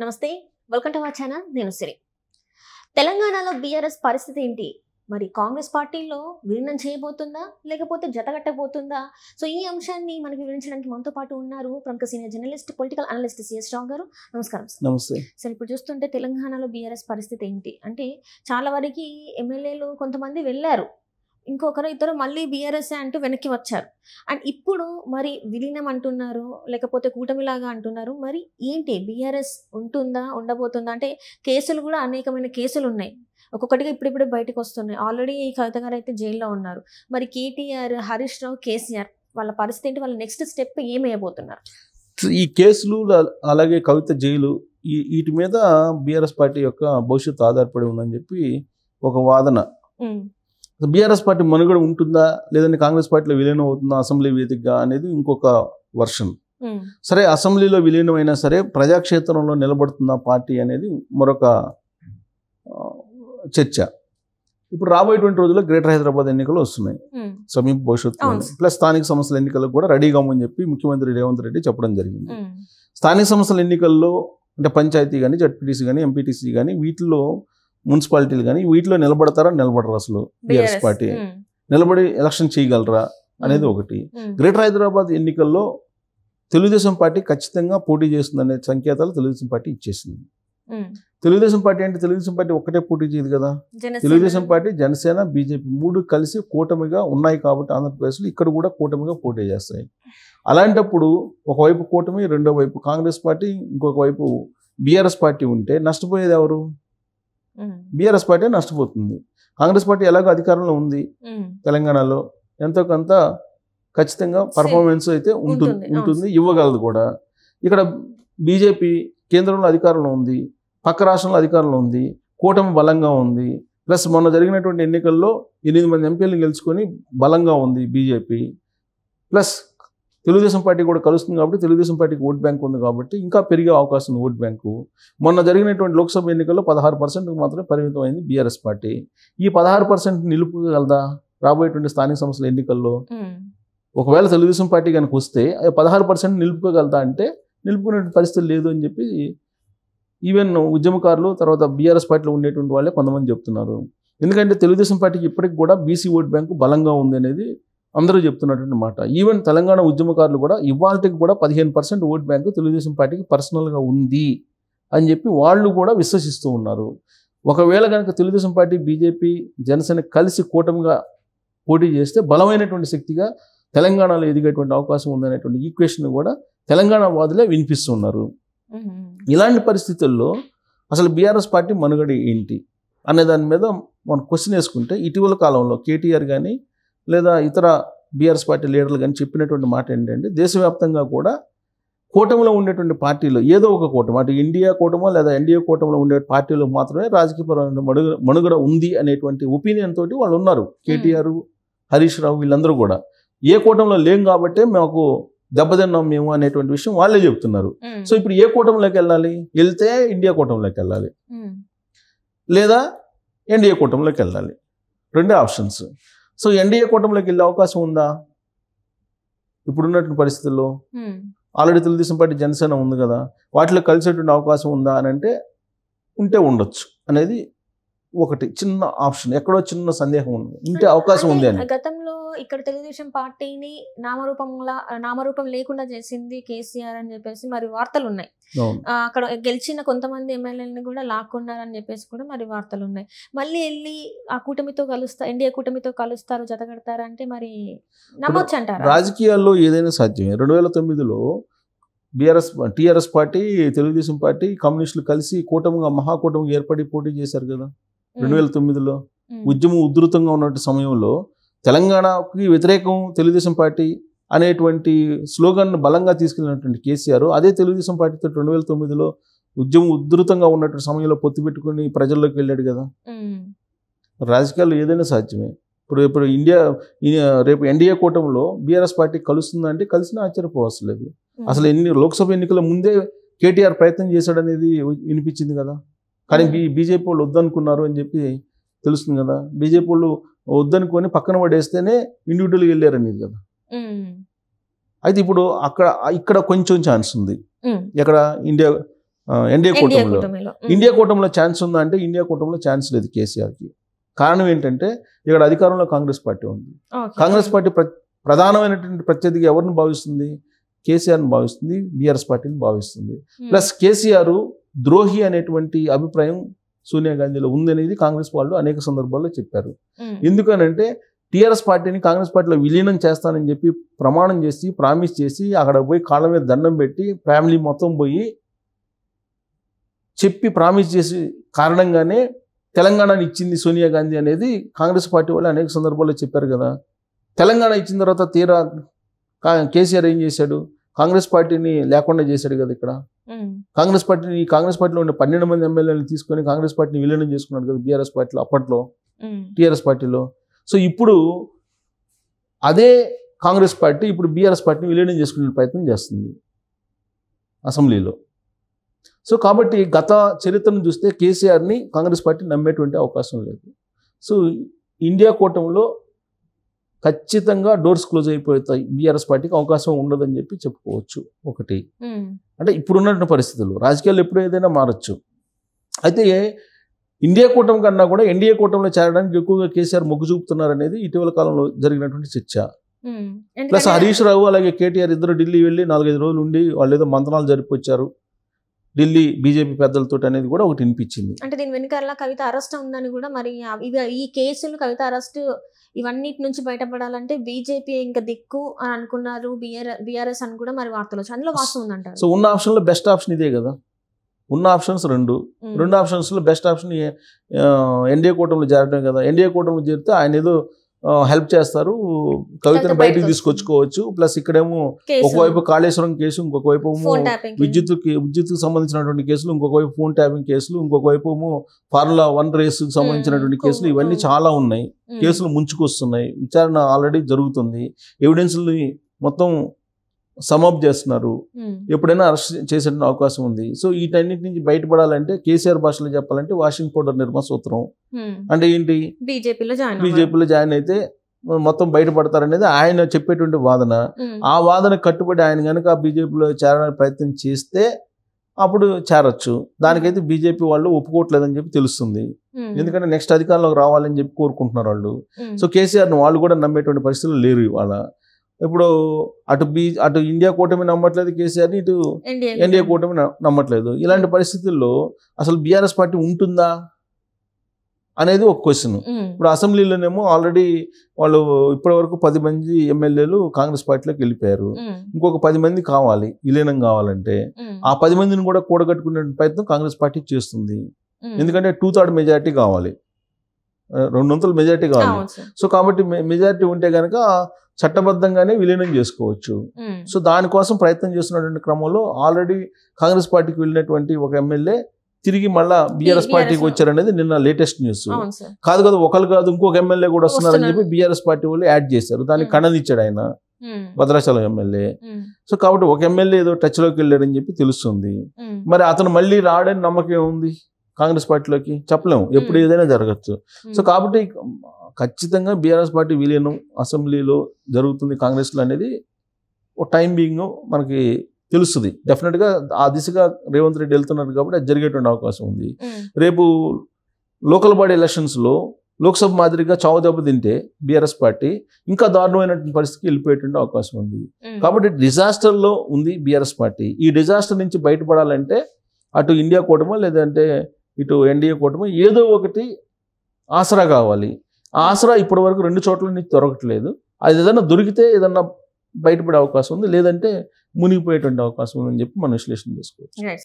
నమస్తే, welcome to our channel. నేను సిరి. తెలంగాణలో బీఆర్ఎస్ పరిస్థితి ఏంటి? మరి కాంగ్రెస్ పార్టీలో విలీనం చేయబోతుందా లేకపోతే జతగట్టబోతుందా? సో ఈ అంశాన్ని మనకి వివరించడానికి మనతో పాటు ఉన్నారు ప్రముఖ senior journalist, political analyst CS Rao garu. నమస్కారం సార్. నమస్తే సార్, ఇప్పుడు చూస్తుంటే తెలంగాణలో బీఆర్ఎస్ పరిస్థితి ఏంటి అంటే, చాలా వరకు ఎమ్మెల్యేలు కొంతమంది వెళ్ళారు, ఇంకొకరు ఇద్దరు మళ్ళీ బీఆర్ఎస్ అంటూ వెనక్కి వచ్చారు. అండ్ ఇప్పుడు మరి విలీనం అంటున్నారు, లేకపోతే కూటమిలాగా అంటున్నారు. మరి ఏంటి, బీఆర్ఎస్ ఉంటుందా, ఉండబోతుందా? అంటే కేసులు కూడా అనేకమైన కేసులు ఉన్నాయి, ఒక్కొక్కటిగా ఇప్పుడిప్పుడే బయటకు వస్తున్నాయి. ఆల్రెడీ కవిత గారు అయితే జైల్లో ఉన్నారు. మరి కేటీఆర్, హరీష్ రావు, కేసీఆర్ వాళ్ళ పరిస్థితి ఏంటి? వాళ్ళ నెక్స్ట్ స్టెప్ ఏమయ్యబోతున్నారు? ఈ కేసులు అలాగే కవిత జైలు వీటి మీద బీఆర్ఎస్ పార్టీ యొక్క భవిష్యత్తు ఆధారపడి ఉందని చెప్పి ఒక వాదన. బీఆర్ఎస్ పార్టీ మనుగడ ఉంటుందా లేదంటే కాంగ్రెస్ పార్టీలో విలీనం అవుతుందా అసెంబ్లీ వేదికగా అనేది ఇంకొక వర్షన్. సరే, అసెంబ్లీలో విలీనం అయినా సరే ప్రజాక్షేత్రంలో నిలబడుతుందా పార్టీ అనేది మరొక చర్చ. ఇప్పుడు రాబోయేటువంటి రోజుల్లో గ్రేటర్ హైదరాబాద్ ఎన్నికలు వస్తున్నాయి సమీప భవిష్యత్తు. ప్లస్ స్థానిక సంస్థల ఎన్నికలకు కూడా రెడీగా అని చెప్పి ముఖ్యమంత్రి రేవంత్ రెడ్డి చెప్పడం జరిగింది. స్థానిక సంస్థల ఎన్నికల్లో అంటే పంచాయతీ కానీ, జడ్పీటీసీ కానీ, ఎంపీటీసీ కానీ, వీటిలో మున్సిపాలిటీలు కానీ వీటిలో నిలబడతారా నిలబడరు? అసలు బీఆర్ఎస్ పార్టీ నిలబడి ఎలక్షన్ చేయగలరా అనేది ఒకటి. గ్రేటర్ హైదరాబాద్ ఎన్నికల్లో తెలుగుదేశం పార్టీ ఖచ్చితంగా పోటీ చేస్తుందనే సంకేతాలు తెలుగుదేశం పార్టీ ఇచ్చేసింది. తెలుగుదేశం పార్టీ అంటే తెలుగుదేశం పార్టీ ఒక్కటే పోటీ చేయదు కదా. తెలుగుదేశం పార్టీ, జనసేన, బీజేపీ మూడు కలిసి కూటమిగా ఉన్నాయి కాబట్టి ఆంధ్రప్రదేశ్లో ఇక్కడ కూడా కూటమిగా పోటీ చేస్తాయి. అలాంటప్పుడు ఒకవైపు కూటమి, రెండో వైపు కాంగ్రెస్ పార్టీ, ఇంకొక వైపు బీఆర్ఎస్ పార్టీ ఉంటే నష్టపోయేది ఎవరు? బీఆర్ఎస్ పార్టీ నష్టపోతుంది. కాంగ్రెస్ పార్టీ ఎలాగో అధికారంలో ఉంది తెలంగాణలో, ఎంతో కొంత ఖచ్చితంగా పర్ఫార్మెన్స్ అయితే ఉంటుంది, ఇవ్వగలదు కూడా. ఇక్కడ బీజేపీ కేంద్రంలో అధికారంలో ఉంది, పక్క రాష్ట్రంలో అధికారంలో ఉంది, కూటమి బలంగా ఉంది. ప్లస్ మొన్న జరిగినటువంటి ఎన్నికల్లో 8 మంది ఎంపీలను గెలుచుకొని బలంగా ఉంది బీజేపీ. ప్లస్ తెలుగుదేశం పార్టీ కూడా కలుస్తుంది కాబట్టి తెలుగుదేశం పార్టీకి ఓట్ బ్యాంక్ ఉంది కాబట్టి ఇంకా పెరిగే అవకాశం ఉంది ఓట్ బ్యాంకు. మొన్న జరిగినటువంటి లోక్సభ ఎన్నికల్లో 16% మాత్రమే పరిమితం అయింది బీఆర్ఎస్ పార్టీ. ఈ 16% నిలుపుకోగలదా రాబోయేటువంటి స్థానిక సంస్థల ఎన్నికల్లో? ఒకవేళ తెలుగుదేశం పార్టీ కనుక వస్తే 16% నిలుపుకోగలదా అంటే నిలుపుకునే పరిస్థితి లేదు అని చెప్పి ఈవెన్ ఉద్యమకారులు, తర్వాత బీఆర్ఎస్ పార్టీలో ఉండేటువంటి వాళ్ళే కొంతమంది చెప్తున్నారు. ఎందుకంటే తెలుగుదేశం పార్టీకి ఇప్పటికి కూడా బీసీ ఓట్ బ్యాంకు బలంగా ఉంది అనేది అందరూ చెప్తున్నటువంటి మాట. ఈవెన్ తెలంగాణ ఉద్యమకారులు కూడా ఇవాళకి కూడా 15% ఓట్ బ్యాంకు తెలుగుదేశం పార్టీకి పర్సనల్గా ఉంది అని చెప్పి వాళ్ళు కూడా విశ్వసిస్తూ ఉన్నారు. ఒకవేళ కనుక తెలుగుదేశం పార్టీ, బీజేపీ, జనసేన కలిసి కూటమిగా పోటీ చేస్తే బలమైనటువంటి శక్తిగా తెలంగాణలో ఎదిగేటువంటి అవకాశం ఉందనేటువంటి ఈక్వేషన్ కూడా తెలంగాణ వాదులే వినిపిస్తున్నారు. ఇలాంటి పరిస్థితుల్లో అసలు బీఆర్ఎస్ పార్టీ మనుగడ ఏంటి అనే దాని మీద మనం క్వశ్చన్ వేసుకుంటే, ఇటీవల కాలంలో కేటీఆర్ కానీ లేదా ఇతర బీఆర్ఎస్ పార్టీ లీడర్లు కానీ చెప్పినటువంటి మాట ఏంటంటే, దేశవ్యాప్తంగా కూడా కూటమిలో ఉండేటువంటి పార్టీలు ఏదో ఒక కూటమి, అటు ఇండియా కూటమో లేదా ఎన్డీఏ కూటమిలో ఉండే పార్టీలకు మాత్రమే రాజకీయపరమైన మనుగడ ఉంది అనేటువంటి ఒపీనియన్ తోటి వాళ్ళు ఉన్నారు. కేటీఆర్, హరీష్ రావు వీళ్ళందరూ కూడా ఏ కూటమిలో లేం కాబట్టే మాకు దెబ్బతిన్నాం మేము అనేటువంటి విషయం వాళ్ళే చెప్తున్నారు. సో ఇప్పుడు ఏ కూటమిలోకి వెళ్ళాలి? వెళ్తే ఇండియా కూటమిలోకి వెళ్ళాలి లేదా ఎన్డీఏ కూటమిలోకి వెళ్ళాలి, రెండే ఆప్షన్స్. సో ఎన్డీఏ కూటమిలోకి వెళ్ళే అవకాశం ఉందా ఇప్పుడున్నటువంటి పరిస్థితుల్లో? ఆల్రెడీ తెలుగుదేశం పార్టీ, జనసేన ఉంది కదా, వాటిలో కలిసేటువంటి అవకాశం ఉందా అని అంటే ఉంటే ఉండొచ్చు అనేది ఒకటి చిన్న ఆప్షన్. ఎక్కడో చిన్న సందేహం ఉంది, ఉంటే అవకాశం ఉంది అని. గతంలో ఇక్కడ తెలుగుదేశం పార్టీని నామరూపం లేకుండా చేసింది కేసీఆర్ అని చెప్పేసి మరి వార్తలు ఉన్నాయి. అక్కడ గెలిచిన కొంతమంది ఎమ్మెల్యేలని కూడా లాక్కున్నారని చెప్పేసి కూడా మరి వార్తలు ఉన్నాయి. మళ్ళీ వెళ్ళి ఆ కూటమితో ఎన్డీఏ కూటమితో కలుస్తారు, జతగడతారంటే మరి నమ్మొచ్చు అంటారు? రాజకీయాల్లో ఏదైనా సాధ్యమే. 2009లో టీఆర్ఎస్ పార్టీ, తెలుగుదేశం పార్టీ, కమ్యూనిస్టులు కలిసి కూటమిగా మహాకూటమిగా ఏర్పడి పోటీ చేశారు కదా 2009లో. ఉద్యమం ఉధృతంగా ఉన్నటువంటి సమయంలో తెలంగాణకి వ్యతిరేకం తెలుగుదేశం పార్టీ అనేటువంటి స్లోగన్ బలంగా తీసుకెళ్ళినటువంటి కేసీఆర్ అదే తెలుగుదేశం పార్టీతో 2009లో ఉద్యమం ఉధృతంగా ఉన్నటువంటి సమయంలో పొత్తు పెట్టుకుని ప్రజల్లోకి వెళ్ళాడు కదా. రాజకీయాల్లో ఏదైనా సాధ్యమే. ఇప్పుడు రేపు ఎన్డీఏ కూటమిలో బీఆర్ఎస్ పార్టీ కలుస్తుందంటే కలిసినా ఆశ్చర్యపోవట్లేదు. అసలు లోక్సభ ఎన్నికల ముందే కేటీఆర్ ప్రయత్నం చేశాడనేది వినిపించింది కదా. కానీ బీజేపీ వాళ్ళు వద్దనుకున్నారు అని చెప్పి తెలుస్తుంది కదా. బీజేపీ వాళ్ళు వద్దనుకొని పక్కన పడేస్తేనే ఇండివిజువల్గా వెళ్ళారనేది కదా. అయితే ఇప్పుడు ఇక్కడ కొంచెం ఛాన్స్ ఉంది. ఎక్కడ ఎన్డీఏ కూటమిలో ఇండియా కూటమిలో ఛాన్స్ ఉందా అంటే ఇండియా కూటమిలో ఛాన్స్ లేదు కేసీఆర్కి. కారణం ఏంటంటే ఇక్కడ అధికారంలో కాంగ్రెస్ పార్టీ ఉంది. కాంగ్రెస్ పార్టీ ప్రధానమైనటువంటి ప్రత్యర్థిగా ఎవరిని భావిస్తుంది? కేసీఆర్ని భావిస్తుంది, బీఆర్ఎస్ పార్టీని భావిస్తుంది. ప్లస్ కేసీఆర్ ద్రోహి అనేటువంటి అభిప్రాయం సోనియా గాంధీలో ఉందనేది కాంగ్రెస్ వాళ్ళు అనేక సందర్భాల్లో చెప్పారు. ఎందుకనంటే టీఆర్ఎస్ పార్టీని కాంగ్రెస్ పార్టీలో విలీనం చేస్తానని చెప్పి ప్రమాణం చేసి ప్రామిస్ చేసి అక్కడ పోయి కాళ్ళ మీద దండం పెట్టి ఫ్యామిలీ మొత్తం పోయి చెప్పి ప్రామిస్ చేసి కారణంగానే తెలంగాణని ఇచ్చింది సోనియా గాంధీ అనేది కాంగ్రెస్ పార్టీ వాళ్ళు అనేక సందర్భాల్లో చెప్పారు కదా. తెలంగాణ ఇచ్చిన తర్వాత తీరా కేసీఆర్ ఏం చేశాడు? కాంగ్రెస్ పార్టీని లేకుండా చేశాడు కదా. ఇక్కడ కాంగ్రెస్ పార్టీలో ఉండే 12 మంది ఎమ్మెల్యేలను తీసుకొని కాంగ్రెస్ పార్టీని విలీనం చేసుకున్నాడు కదా బీఆర్ఎస్ పార్టీలో, అప్పట్లో టీఆర్ఎస్ పార్టీలో. సో ఇప్పుడు అదే కాంగ్రెస్ పార్టీ ఇప్పుడు బీఆర్ఎస్ పార్టీని విలీనం చేసుకునే ప్రయత్నం చేస్తుంది అసెంబ్లీలో. సో కాబట్టి గత చరిత్రను చూస్తే కేసీఆర్ని కాంగ్రెస్ పార్టీ నమ్మేటువంటి అవకాశం లేదు. సో ఇండియా కూటమిలో ఖచ్చితంగా డోర్స్ క్లోజ్ అయిపోతాయి, బీఆర్ఎస్ పార్టీకి అవకాశం ఉండదని చెప్పి చెప్పుకోవచ్చు. ఒకటి అంటే ఇప్పుడున్నటువంటి పరిస్థితులు, రాజకీయాలు ఎప్పుడు ఏదైనా మారచ్చు. అయితే ఇండియా కూటమి కన్నా కూడా ఎన్డీఏ కూటమిలో చేరడానికి ఎక్కువగా కేసీఆర్ మొగ్గు చూపుతున్నారనేది ఇటీవల కాలంలో జరిగినటువంటి చర్చ. ప్లస్ హరీష్ రావు అలాగే కేటీఆర్ ఇద్దరు ఢిల్లీ వెళ్ళి 4-5 రోజులు ఉండి వాళ్ళు ఏదో మంతనాలు జరిపొచ్చారు ఢిల్లీ బీజేపీ పెద్దలతో అనేది కూడా ఒకటి వినిపించింది. అంటే దీని వెనుక కవిత అరెస్ట్ ఉందని కూడా, మరి ఈ కేసులు కవిత అరెస్ట్ ఇవన్నిటి నుంచి బయటపడాలంటే బీజేపీ ఇంకా దిక్కు అని అనుకున్నారు, బీఆర్ఎస్ అని కూడా మరి వార్తలు వచ్చి అందులో వాస్తవం ఉందంటారు. సో ఉన్న ఆప్షన్లో బెస్ట్ ఆప్షన్ ఇదే కదా. ఉన్న ఆప్షన్స్ రెండు ఆప్షన్స్లో బెస్ట్ ఆప్షన్ ఎన్డీఏ కూటమిలో చేరడం కదా. ఎన్డీఏ కూటమిలో చేరితే ఆయన ఏదో హెల్ప్ చేస్తారు, కవితను బయటికి తీసుకొచ్చుకోవచ్చు. ప్లస్ ఇక్కడేమో ఒకవైపు కాళేశ్వరం కేసు, ఇంకొక వైపు విద్యుత్కు సంబంధించినటువంటి కేసులు, ఇంకొక వైపు ఫోన్ ట్యాపింగ్ కేసులు, ఇంకొక వైపు ఫార్ములా 1 రేసుకు సంబంధించినటువంటి కేసులు, ఇవన్నీ చాలా ఉన్నాయి. కేసులు ముంచుకొస్తున్నాయి, విచారణ ఆల్రెడీ జరుగుతుంది, ఎవిడెన్స్ని మొత్తం సమప్ చేస్తున్నారు, ఎప్పుడైనా అరెస్ట్ చేసే అవకాశం ఉంది. సో వీటన్నిటి నుంచి బయటపడాలంటే కేసీఆర్ భాషలో చెప్పాలంటే వాషింగ్ పౌడర్ నిర్మా సూత్రం అంటే ఏంటి? బీజేపీలో జాయిన్ అయితే మొత్తం బయటపడతారనేది ఆయన చెప్పేటువంటి వాదన. ఆ వాదన కట్టుబడి ఆయన కనుక బీజేపీలో చేరడానికి ప్రయత్నం చేస్తే అప్పుడు చేరొచ్చు. దానికైతే బీజేపీ వాళ్ళు ఒప్పుకోవట్లేదని చెప్పి తెలుస్తుంది. ఎందుకంటే నెక్స్ట్ అధికారంలోకి రావాలని చెప్పి కోరుకుంటున్నారు వాళ్ళు. సో కేసీఆర్ని వాళ్ళు కూడా నమ్మేటువంటి పరిస్థితులు లేరు ఇవాళ. ఇప్పుడు అటు ఇండియా కూటమి నమ్మట్లేదు కేసీఆర్ని, ఇటు ఎన్డీఏ కూటమి నమ్మట్లేదు. ఇలాంటి పరిస్థితుల్లో అసలు బీఆర్ఎస్ పార్టీ ఉంటుందా అనేది ఒక క్వశ్చన్. ఇప్పుడు అసెంబ్లీలోనేమో ఆల్రెడీ వాళ్ళు ఇప్పటి వరకు 10 మంది ఎమ్మెల్యేలు కాంగ్రెస్ పార్టీలోకి వెళ్ళిపోయారు. ఇంకొక 10 మంది కావాలి విలీనం కావాలంటే. ఆ 10 మందిని కూడా కూడగట్టుకునే ప్రయత్నం కాంగ్రెస్ పార్టీ చేస్తుంది. ఎందుకంటే 2/3 మెజారిటీ కావాలి, 2/3 మెజారిటీ కావాలి. సో కాబట్టి మెజారిటీ ఉంటే కనుక చట్టబద్ధంగానే విలీనం చేసుకోవచ్చు. సో దానికోసం ప్రయత్నం చేస్తున్నటువంటి క్రమంలో ఆల్రెడీ కాంగ్రెస్ పార్టీకి వెళ్ళినటువంటి ఒక ఎమ్మెల్యే తిరిగి మళ్ళా బీఆర్ఎస్ పార్టీకి వచ్చారనేది నిన్న లేటెస్ట్ న్యూస్. కాదు కదా, ఒకరు కాదు ఇంకొక ఎమ్మెల్యే కూడా వస్తున్నారని చెప్పి బీఆర్ఎస్ పార్టీ వాళ్ళు యాడ్ చేశారు. దానికి ఖండనిచ్చాడు ఆయన, భద్రాచలం ఎమ్మెల్యే. సో కాబట్టి ఒక ఎమ్మెల్యే ఏదో టచ్లోకి వెళ్ళాడని చెప్పి తెలుస్తుంది. మరి అతను మళ్ళీ రావడానికి నమ్మకం ఉంది కాంగ్రెస్ పార్టీలోకి? చెప్పలేము, ఎప్పుడు ఏదైనా జరగచ్చు. సో కాబట్టి ఖచ్చితంగా బీఆర్ఎస్ పార్టీ విలీనం అసెంబ్లీలో జరుగుతుంది కాంగ్రెస్లో అనేది ఒక టైం బీయింగ్ మనకి తెలుస్తుంది. డెఫినెట్గా ఆ దిశగా రేవంత్ రెడ్డి వెళ్తున్నారు కాబట్టి అది జరిగేటువంటి అవకాశం ఉంది. రేపు లోకల్ బాడీ ఎలక్షన్స్లో లోక్సభ మాదిరిగా చావు దెబ్బ తింటే బీఆర్ఎస్ పార్టీ ఇంకా దారుణమైనటువంటి పరిస్థితికి వెళ్ళిపోయేటువంటి అవకాశం ఉంది. కాబట్టి డిజాస్టర్లో ఉంది బీఆర్ఎస్ పార్టీ. ఈ డిజాస్టర్ నుంచి బయటపడాలంటే అటు ఇండియా కూటమి లేదంటే ఇటు ఎన్డీఏ కూటమి ఏదో ఒకటి ఆసరా కావాలి. ఆ ఆసరా ఇప్పటి వరకు 2 చోట్ల నుంచి దొరకట్లేదు. అది ఏదైనా దొరికితే ఏదన్నా బయటపడే అవకాశం ఉంది, లేదంటే మునిగిపోయేటువంటి అవకాశం ఉందని చెప్పి మనం విశ్లేషణ చేసుకోవచ్చు.